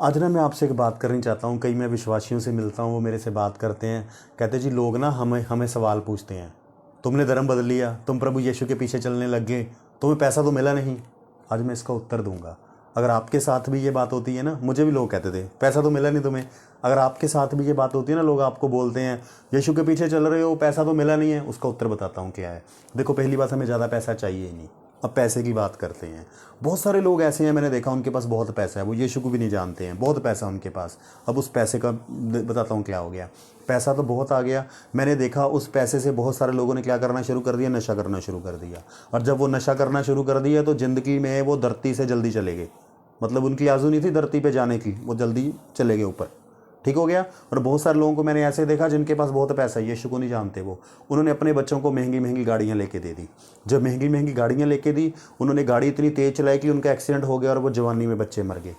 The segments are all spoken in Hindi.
आज ना मैं आपसे एक बात करनी चाहता हूँ। कई मैं विश्वासियों से मिलता हूँ, वो मेरे से बात करते हैं, कहते जी लोग ना हमें हमें सवाल पूछते हैं, तुमने धर्म बदल लिया, तुम प्रभु यीशु के पीछे चलने लग गए, तुम्हें पैसा तो मिला नहीं। आज मैं इसका उत्तर दूंगा। अगर आपके साथ भी ये बात होती है ना, मुझे भी लोग कहते थे पैसा तो मिला नहीं तुम्हें। अगर आपके साथ भी ये बात होती है ना, लोग आपको बोलते हैं यीशु के पीछे चल रहे हो, पैसा तो मिला नहीं है, उसका उत्तर बताता हूँ क्या है। देखो, पहली बात, हमें ज़्यादा पैसा चाहिए ही नहीं। अब पैसे की बात करते हैं। बहुत सारे लोग ऐसे हैं, मैंने देखा उनके पास बहुत पैसा है, वो यीशु को भी नहीं जानते हैं, बहुत पैसा उनके पास। अब उस पैसे का बताता हूँ क्या हो गया। पैसा तो बहुत आ गया, मैंने देखा उस पैसे से बहुत सारे लोगों ने क्या करना शुरू कर दिया, नशा करना शुरू कर दिया। और जब वो नशा करना शुरू कर दिया तो ज़िंदगी में वो धरती से जल्दी चले गए। मतलब उनकी आजू नहीं थी धरती पे जाने की, वो जल्दी चले गए ऊपर। ठीक हो गया। और बहुत सारे लोगों को मैंने ऐसे देखा जिनके पास बहुत पैसा है, यीशु को नहीं जानते वो। उन्होंने अपने बच्चों को महंगी महंगी गाड़ियाँ लेके दे दी। जब महंगी महंगी गाड़ियाँ लेके दी, उन्होंने गाड़ी इतनी तेज़ चलाई कि उनका एक्सीडेंट हो गया और वो जवानी में बच्चे मर गए।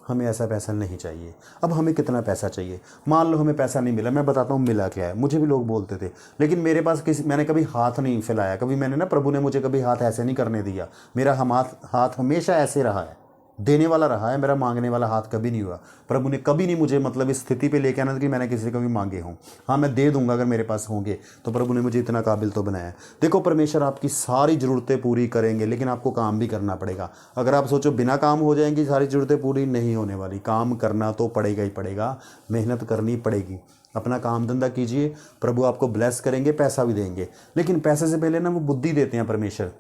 हमें ऐसा पैसा नहीं चाहिए। अब हमें कितना पैसा चाहिए? मान लो हमें पैसा नहीं मिला, मैं बताता हूँ मिला क्या है। मुझे भी लोग बोलते थे, लेकिन मेरे पास मैंने कभी हाथ नहीं फैलाया, कभी मैंने ना, प्रभु ने मुझे कभी हाथ ऐसे नहीं करने दिया। मेरा हाथ हमेशा ऐसे रहा है, देने वाला रहा है, मेरा मांगने वाला हाथ कभी नहीं हुआ। प्रभु ने कभी नहीं मुझे मतलब इस स्थिति पे लेके आना कि मैंने किसी को भी मांगे हों। हाँ, मैं दे दूंगा अगर मेरे पास होंगे, तो प्रभु ने मुझे इतना काबिल तो बनाया। देखो, परमेश्वर आपकी सारी ज़रूरतें पूरी करेंगे, लेकिन आपको काम भी करना पड़ेगा। अगर आप सोचो बिना काम हो जाएंगी सारी ज़रूरतें पूरी, नहीं होने वाली। काम करना तो पड़ेगा ही पड़ेगा, मेहनत करनी पड़ेगी। अपना काम धंधा कीजिए, प्रभु आपको ब्लेस करेंगे, पैसा भी देंगे। लेकिन पैसे से पहले ना वो बुद्धि देते हैं परमेश्वर,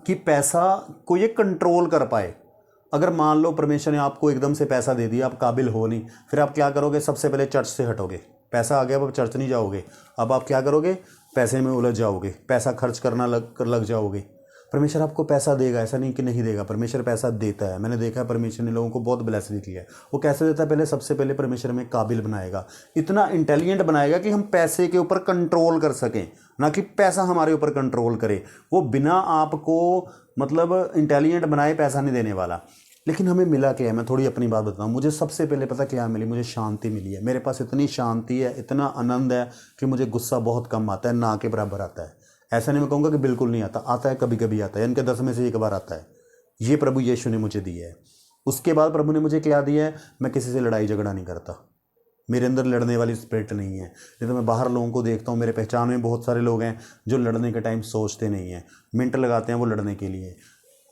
कि पैसा को ये कंट्रोल कर पाए। अगर मान लो परमेश्वर ने आपको एकदम से पैसा दे दिया, आप काबिल हो नहीं, फिर आप क्या करोगे? सबसे पहले चर्च से हटोगे। पैसा आ गया, अब चर्च नहीं जाओगे। अब आप क्या करोगे? पैसे में उलझ जाओगे, पैसा खर्च करना लग जाओगे। परमेश्वर आपको पैसा देगा, ऐसा नहीं कि नहीं देगा, परमेश्वर पैसा देता है। मैंने देखा है परमेश्वर ने लोगों को बहुत ब्लेस भी किया है। वो कैसे देता है? पहले सबसे पहले परमेश्वर हमें काबिल बनाएगा, इतना इंटेलिजेंट बनाएगा कि हम पैसे के ऊपर कंट्रोल कर सकें, ना कि पैसा हमारे ऊपर कंट्रोल करे। वो बिना आपको मतलब इंटेलिजेंट बनाए पैसा नहीं देने वाला। लेकिन हमें मिला क्या है? मैं थोड़ी अपनी बात बताऊं। मुझे सबसे पहले पता क्या मिली? मुझे शांति मिली है। मेरे पास इतनी शांति है, इतना आनंद है कि मुझे गुस्सा बहुत कम आता है, ना के बराबर आता है। ऐसा नहीं मैं कहूँगा कि बिल्कुल नहीं आता, आता है, कभी कभी आता है, इनके 10 में से एक बार आता है। ये प्रभु यीशु ने मुझे दिया है। उसके बाद प्रभु ने मुझे क्या दिया है? मैं किसी से लड़ाई झगड़ा नहीं करता, मेरे अंदर लड़ने वाली स्पिरिट नहीं है। नहीं तो मैं बाहर लोगों को देखता हूँ, मेरे पहचान में बहुत सारे लोग हैं जो लड़ने के टाइम सोचते नहीं हैं, मिनट लगाते हैं वो लड़ने के लिए।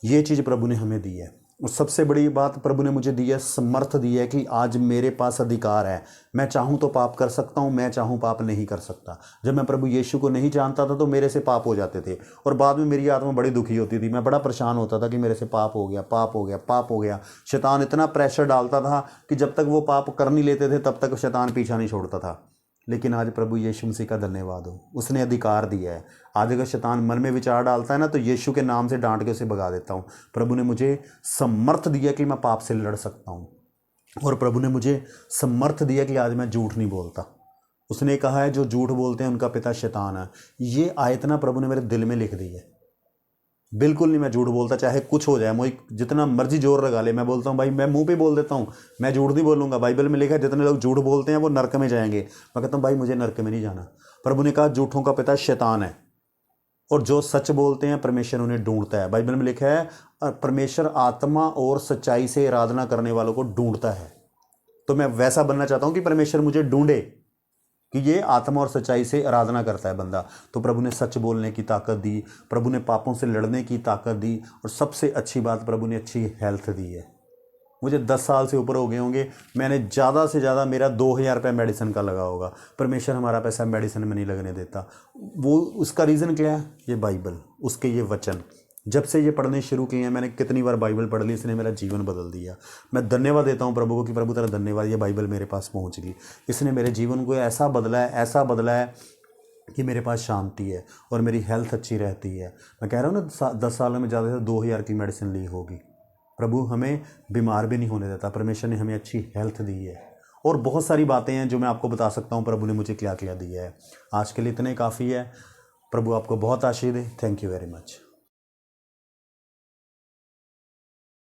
ये चीज़ प्रभु ने हमें दी है। और सबसे बड़ी बात प्रभु ने मुझे दी है, समर्थ दी है कि आज मेरे पास अधिकार है। मैं चाहूँ तो पाप कर सकता हूँ, मैं चाहूँ पाप नहीं कर सकता। जब मैं प्रभु यीशु को नहीं जानता था तो मेरे से पाप हो जाते थे, और बाद में मेरी आत्मा बड़ी दुखी होती थी। मैं बड़ा परेशान होता था कि मेरे से पाप हो गया, पाप हो गया, पाप हो गया। शैतान इतना प्रेशर डालता था कि जब तक वो पाप कर नहीं लेते थे तब तक शैतान पीछा नहीं छोड़ता था। लेकिन आज प्रभु यीशु मसीह का धन्यवाद हो, उसने अधिकार दिया है। आज अगर शैतान मन में विचार डालता है ना, तो यीशु के नाम से डांट के उसे भगा देता हूँ। प्रभु ने मुझे समर्थ दिया कि मैं पाप से लड़ सकता हूँ, और प्रभु ने मुझे समर्थ दिया कि आज मैं झूठ नहीं बोलता। उसने कहा है जो झूठ बोलते हैं उनका पिता शैतान है। ये आयत ना प्रभु ने मेरे दिल में लिख दी है। बिल्कुल नहीं मैं झूठ बोलता, चाहे कुछ हो जाए, मुझे जितना मर्जी जोर लगा ले। मैं बोलता हूँ भाई, मैं मुंह पे बोल देता हूँ, मैं झूठ नहीं बोलूँगा। बाइबल में लिखा है जितने लोग झूठ बोलते हैं वो नरक में जाएंगे। मैं कहता हूँ भाई मुझे नरक में नहीं जाना। प्रभु ने कहा झूठों का पिता शैतान है, और जो सच बोलते हैं परमेश्वर उन्हें ढूंढता है। बाइबल में लिखा है परमेश्वर आत्मा और सच्चाई से आराधना करने वालों को ढूंढता है। तो मैं वैसा बनना चाहता हूँ कि परमेश्वर मुझे ढूंढे, कि ये आत्मा और सच्चाई से आराधना करता है बंदा। तो प्रभु ने सच बोलने की ताकत दी, प्रभु ने पापों से लड़ने की ताकत दी, और सबसे अच्छी बात, प्रभु ने अच्छी हेल्थ दी है। मुझे 10 साल से ऊपर हो गए होंगे, मैंने ज़्यादा से ज़्यादा मेरा 2000 रुपये मेडिसिन का लगा होगा। परमेश्वर हमारा पैसा मेडिसिन में नहीं लगने देता। वो उसका रीज़न क्या है? ये बाइबल, उसके ये वचन। जब से ये पढ़ने शुरू किए हैं, मैंने कितनी बार बाइबल पढ़ ली, इसने मेरा जीवन बदल दिया। मैं धन्यवाद देता हूँ प्रभु को कि प्रभु तेरा धन्यवाद, ये बाइबल मेरे पास पहुँच गई। इसने मेरे जीवन को ऐसा बदला है, ऐसा बदला है कि मेरे पास शांति है और मेरी हेल्थ अच्छी रहती है। मैं कह रहा हूँ ना, 10 सालों में ज़्यादा से 2000 की मेडिसिन ली होगी। प्रभु हमें बीमार भी नहीं होने देता। परमेश्वर ने हमें अच्छी हेल्थ दी है, और बहुत सारी बातें हैं जो मैं आपको बता सकता हूँ प्रभु ने मुझे क्या क्या दिया है। आज के लिए इतने काफ़ी है। प्रभु आपको बहुत आशीष दे। Thank you very much.